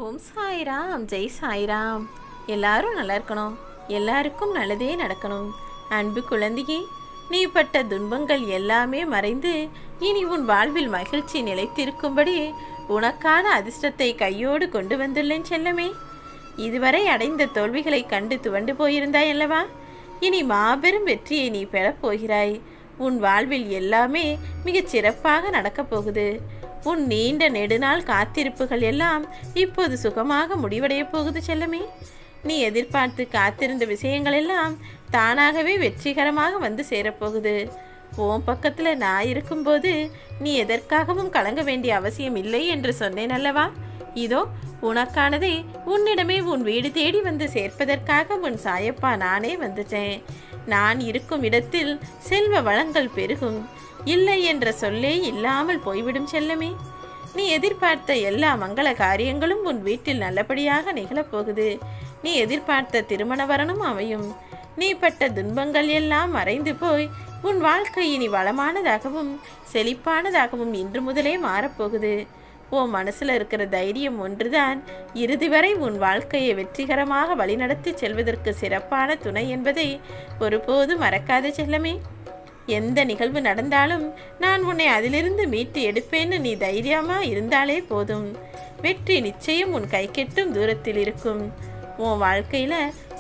ஓம் சாய்ராம், ஜெய் சாய்ராம். எல்லாரும் நல்லா இருக்கணும், எல்லாருக்கும் நல்லதே நடக்கணும். அன்பு குழந்தையே, நீ பட்ட துன்பங்கள் எல்லாமே மறைந்து இனி உன் வாழ்வில் மகிழ்ச்சி நிலைத்திருக்கும்படி உனக்கான அதிர்ஷ்டத்தை கையோடு கொண்டு வந்துள்ளேன் செல்லமே. இதுவரை அடைந்த தோல்விகளை கண்டு துவண்டு போயிருந்தாய் அல்லவா? இனி மாபெரும் வெற்றியை நீ பெறப்போகிறாய். உன் வாழ்வில் எல்லாமே மிகச் சிறப்பாக நடக்கப் போகுது. உன் நீண்ட நெடுநாள் காத்திருப்புகள் எல்லாம் இப்போது சுகமாக முடிவடைய போகுது செல்லமே. நீ எதிர்பார்த்து காத்திருந்த விஷயங்கள் எல்லாம் தானாகவே வெற்றிகரமாக வந்து சேரப்போகுது. உன் பக்கத்தில் நான் இருக்கும்போது நீ எதற்காகவும் கலங்க வேண்டிய அவசியம் இல்லை என்று சொன்னேன் அல்லவா? இதோ உனக்கானதை உன்னிடமே உன் வீடு தேடி வந்து சேர்ப்பதற்காக உன் சாயப்பா நானே வந்துட்டேன். நான் இருக்கும் இடத்தில் செல்வ வளங்கள் பெருகும். இல்லை என்ற சொல்லே இல்லாமல் போய்விடும் செல்லமே. நீ எதிர்பார்த்த எல்லா மங்கள காரியங்களும் உன் வீட்டில் நல்லபடியாக நிகழப்போகுது. நீ எதிர்பார்த்த திருமண வரனும் அமையும். நீ பட்ட துன்பங்கள் எல்லாம் மறைந்து போய் உன் வாழ்க்கை இனி வளமானதாகவும் செழிப்பானதாகவும் இன்று முதலே மாறப்போகுது. உன் மனசுல இருக்கிற தைரியம் ஒன்றுதான் இறுதி வரை உன் வாழ்க்கையை வெற்றிகரமாக வழிநடத்தி செல்வதற்கு சிறப்பான துணை என்பதை ஒருபோது மறக்காத செல்லமே. எந்த நிகழ்வு நடந்தாலும் நான் உன்னை அதிலிருந்து மீட்டு எடுப்பேன்னு நீ தைரியமா இருந்தாலே போதும். வெற்றி நிச்சயம் உன் கை கெட்டும் தூரத்தில் இருக்கும். உன் வாழ்க்கையில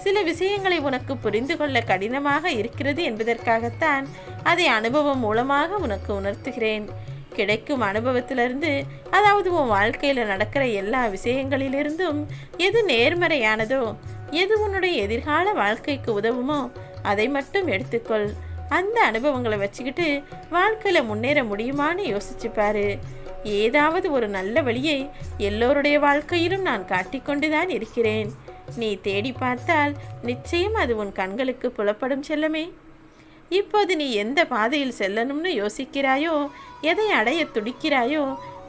சில விஷயங்களை உனக்கு புரிந்து கொள்ள கடினமாக இருக்கிறது என்பதற்காகத்தான் அதை அனுபவம் மூலமாக உனக்கு உணர்த்துகிறேன். கிடைக்கும் அனுபவத்திலிருந்து, அதாவது உன் வாழ்க்கையில நடக்கிற எல்லா விஷயங்களிலிருந்தும் எது நேர்மறையானதோ, எது உன்னுடைய எதிர்கால வாழ்க்கைக்கு உதவுமோ அதை மட்டும் எடுத்துக்கொள். அந்த அனுபவங்களை வச்சுக்கிட்டு வாழ்க்கையில் முன்னேற முடியுமான்னு யோசிச்சு பாரு. ஏதாவது ஒரு நல்ல வழியை எல்லோருடைய வாழ்க்கையிலும் நான் காட்டிக்கொண்டுதான் இருக்கிறேன். நீ தேடி பார்த்தால் நிச்சயம் அது உன் கண்களுக்கு புலப்படும் செல்லமே. இப்போது நீ எந்த பாதையில் செல்லணும்னு யோசிக்கிறாயோ, எதை அடைய துடிக்கிறாயோ,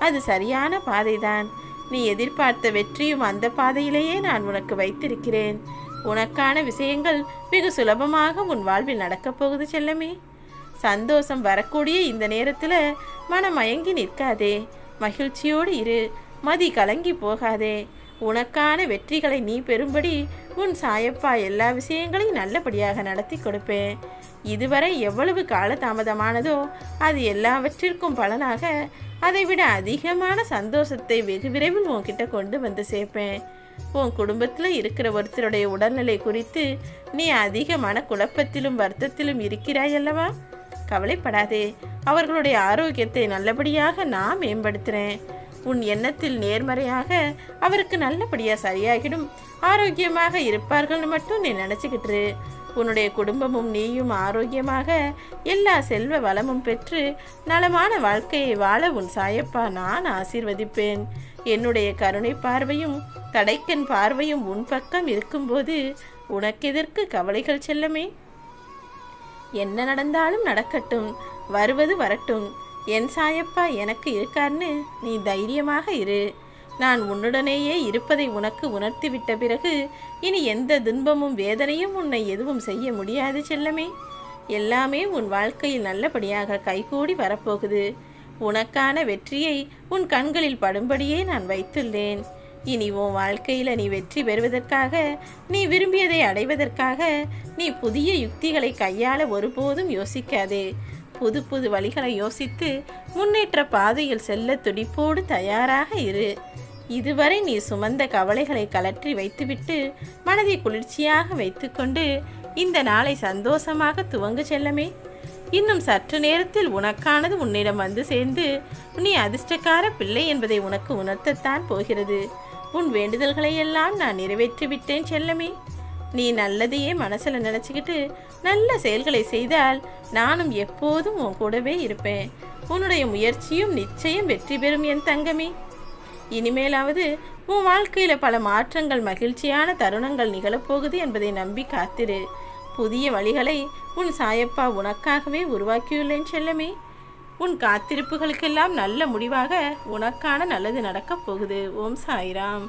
அது சரியான பாதைதான். நீ எதிர்பார்த்த வெற்றியும் அந்த பாதையிலேயே நான் உனக்கு வைத்திருக்கிறேன். உனக்கான விஷயங்கள் வெகு சுலபமாக உன் வாழ்வில் நடக்கப் போகுது செல்லமே. சந்தோஷம் வரக்கூடிய இந்த நேரத்தில் மனம் மயங்கி நிற்காதே, மகிழ்ச்சியோடு இரு, மதி கலங்கி போகாதே. உனக்கான வெற்றிகளை நீ பெறும்படி உன் சாயப்பா எல்லா விஷயங்களையும் நல்லபடியாக நடத்தி கொடுப்பேன். இதுவரை எவ்வளவு காலதாமதமானதோ அது எல்லாவற்றிற்கும் பலனாக அதைவிட அதிகமான சந்தோஷத்தை வெகு விரைவில் உன்கிட்ட கொண்டு வந்து சேர்ப்பேன். உன் குடும்பத்தில் இருக்கிற ஒருத்தருடைய உடல்நிலை குறித்து நீ அதிக மனக்குழப்பத்திலும் வருத்தத்திலும் இருக்கிறாய் அல்லவா? கவலைப்படாதே, அவர்களுடைய ஆரோக்கியத்தை நல்லபடியாக நான் மேம்படுத்துகிறேன். உன் எண்ணத்தில் நேர்மறையாக அவருக்கு நல்லபடியாக சரியாகிடும், ஆரோக்கியமாக இருப்பார்கள்னு மட்டும் நீ நினச்சிக்கிட்டு உன்னுடைய குடும்பமும் நீயும் ஆரோக்கியமாக எல்லா செல்வ வளமும் பெற்று நலமான வாழ்க்கையை வாழ உன் சாயப்பா நான் ஆசீர்வதிப்பேன். என்னுடைய கருணை பார்வையும் கடைக்கன் பார்வையும் உன் பக்கம் இருக்கும்போது உனக்கெதற்கு கவலைகள் செல்லமே? என்ன நடந்தாலும் நடக்கட்டும், வருவது வரட்டும். என் சாயப்பா எனக்கு இருக்கார்னு நீ தைரியமாக இரு. நான் உன்னுடனேயே இருப்பதை உனக்கு உணர்த்திவிட்ட பிறகு இனி எந்த துன்பமும் வேதனையும் உன்னை எதுவும் செய்ய முடியாது செல்லமே. எல்லாமே உன் வாழ்க்கையில் நல்லபடியாக கைகூடி வரப்போகுது. உனக்கான வெற்றியை உன் கண்களில் படும்படியே நான் வைத்துள்ளேன். இனி உன் வாழ்க்கையில் நீ வெற்றி பெறுவதற்காக, நீ விரும்பியதை அடைவதற்காக நீ புதிய யுக்திகளை கையாள ஒருபோதும் யோசிக்காதே. புது புது வழிகளை யோசித்து முன்னேற்ற பாதையில் செல்ல துடிப்போடு தயாராக இரு. இதுவரை நீ சுமந்த கவலைகளை கலற்றி வைத்துவிட்டு மனதை குளிர்ச்சியாக வைத்துக்கொண்டு இந்த நாளை சந்தோஷமாக துவங்கு செல்லமே. இன்னும் சற்று நேரத்தில் உனக்கானது உன்னிடம் வந்து சேர்ந்து நீ அதிர்ஷ்டக்கார பிள்ளை என்பதை உனக்கு உணர்த்தத்தான் போகிறது. உன் வேண்டுதல்களை எல்லாம் நான் நிறைவேற்றிவிட்டேன் செல்லமே. நீ நல்லதையே மனசில் நினச்சிக்கிட்டு நல்ல செயல்களை செய்தால் நானும் எப்போதும் உன் கூடவே இருப்பேன். உன்னுடைய முயற்சியும் நிச்சயம் வெற்றி பெறும் என் தங்கமே. இனிமேலாவது உன் வாழ்க்கையில் பல மாற்றங்கள், மகிழ்ச்சியான தருணங்கள் நிகழப்போகுது என்பதை நம்பி காத்திரு. புதிய வழிகளை உன் சாயப்பா உனக்காகவே உருவாக்கியுள்ளேன் செல்லமே. உன் காத்திருப்புகளுக்கெல்லாம் நல்ல முடிவாக உனக்கான நல்லது நடக்கப் போகுது. ஓம் சாய்ராம்.